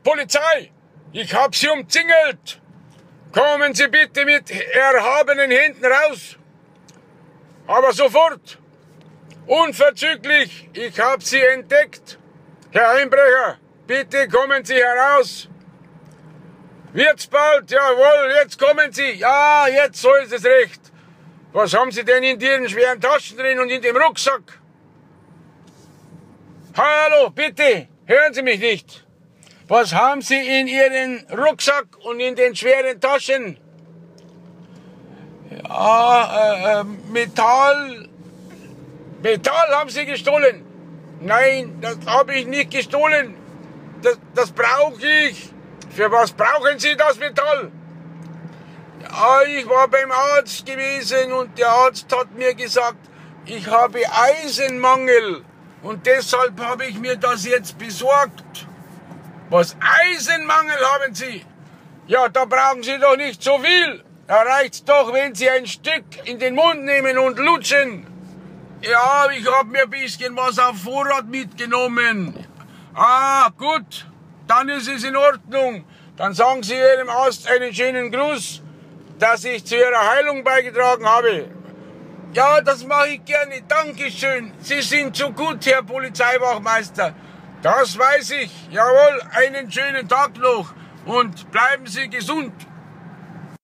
Polizei, ich hab Sie umzingelt. Kommen Sie bitte mit erhabenen Händen raus. Aber sofort. Unverzüglich, ich hab Sie entdeckt. Herr Einbrecher, bitte kommen Sie heraus. Wird's bald? Jawohl, jetzt kommen Sie. Ja, jetzt so ist es recht. Was haben Sie denn in Ihren schweren Taschen drin und in dem Rucksack? Hallo, bitte, hören Sie mich nicht. Was haben Sie in Ihren Rucksack und in den schweren Taschen? Ja, Metall. Metall haben Sie gestohlen? Nein, das habe ich nicht gestohlen. Das brauche ich. Für was brauchen Sie das Metall? Ja, ich war beim Arzt gewesen und der Arzt hat mir gesagt, ich habe Eisenmangel und deshalb habe ich mir das jetzt besorgt. Was, Eisenmangel haben Sie? Ja, da brauchen Sie doch nicht so viel. Da reicht's doch, wenn Sie ein Stück in den Mund nehmen und lutschen. Ja, ich habe mir ein bisschen was auf Vorrat mitgenommen. Ah, gut, dann ist es in Ordnung. Dann sagen Sie Ihrem Arzt einen schönen Gruß, dass ich zu Ihrer Heilung beigetragen habe. Ja, das mache ich gerne. Dankeschön. Sie sind so gut, Herr Polizeiwachmeister. Das weiß ich. Jawohl, einen schönen Tag noch und bleiben Sie gesund.